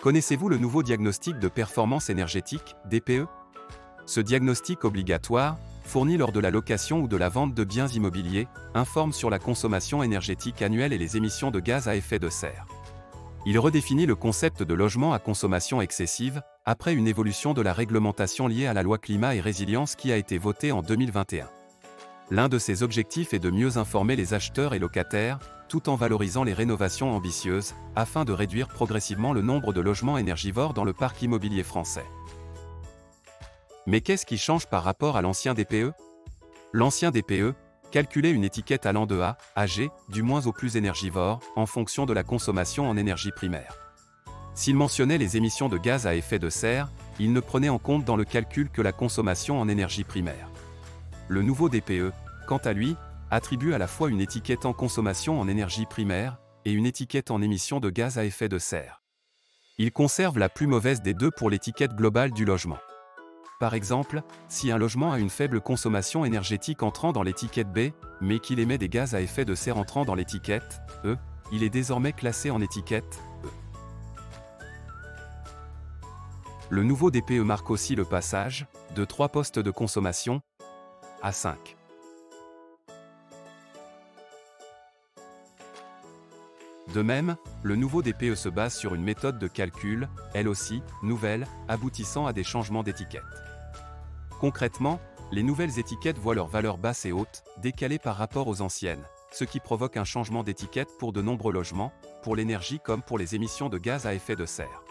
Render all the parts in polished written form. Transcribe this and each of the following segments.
Connaissez-vous le nouveau diagnostic de performance énergétique, DPE? Ce diagnostic obligatoire, fourni lors de la location ou de la vente de biens immobiliers, informe sur la consommation énergétique annuelle et les émissions de gaz à effet de serre. Il redéfinit le concept de logement à consommation excessive, après une évolution de la réglementation liée à la loi Climat et Résilience qui a été votée en 2021. L'un de ses objectifs est de mieux informer les acheteurs et locataires, tout en valorisant les rénovations ambitieuses, afin de réduire progressivement le nombre de logements énergivores dans le parc immobilier français. Mais qu'est-ce qui change par rapport à l'ancien DPE? L'ancien DPE calculait une étiquette allant de A à G, du moins au plus énergivore, en fonction de la consommation en énergie primaire. S'il mentionnait les émissions de gaz à effet de serre, il ne prenait en compte dans le calcul que la consommation en énergie primaire. Le nouveau DPE, quant à lui, attribue à la fois une étiquette en consommation en énergie primaire et une étiquette en émissions de gaz à effet de serre. Il conserve la plus mauvaise des deux pour l'étiquette globale du logement. Par exemple, si un logement a une faible consommation énergétique entrant dans l'étiquette B, mais qu'il émet des gaz à effet de serre entrant dans l'étiquette E, il est désormais classé en étiquette E. Le nouveau DPE marque aussi le passage de 3 postes de consommation à 5. De même, le nouveau DPE se base sur une méthode de calcul, elle aussi, nouvelle, aboutissant à des changements d'étiquette. Concrètement, les nouvelles étiquettes voient leur valeur basse et haute, décalées par rapport aux anciennes, ce qui provoque un changement d'étiquette pour de nombreux logements, pour l'énergie comme pour les émissions de gaz à effet de serre.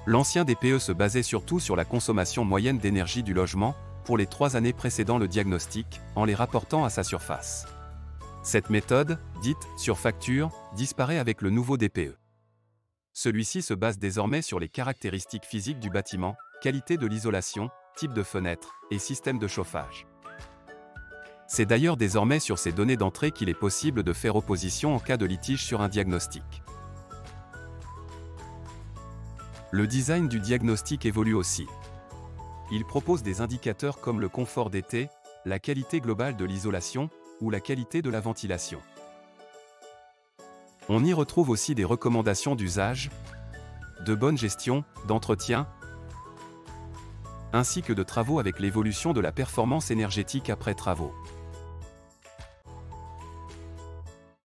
L'ancien DPE se basait surtout sur la consommation moyenne d'énergie du logement, pour les 3 années précédant le diagnostic, en les rapportant à sa surface. Cette méthode, dite « sur facture », disparaît avec le nouveau DPE. Celui-ci se base désormais sur les caractéristiques physiques du bâtiment, qualité de l'isolation, type de fenêtre et système de chauffage. C'est d'ailleurs désormais sur ces données d'entrée qu'il est possible de faire opposition en cas de litige sur un diagnostic. Le design du diagnostic évolue aussi. Il propose des indicateurs comme le confort d'été, la qualité globale de l'isolation ou la qualité de la ventilation. On y retrouve aussi des recommandations d'usage, de bonne gestion, d'entretien, ainsi que de travaux avec l'évolution de la performance énergétique après travaux.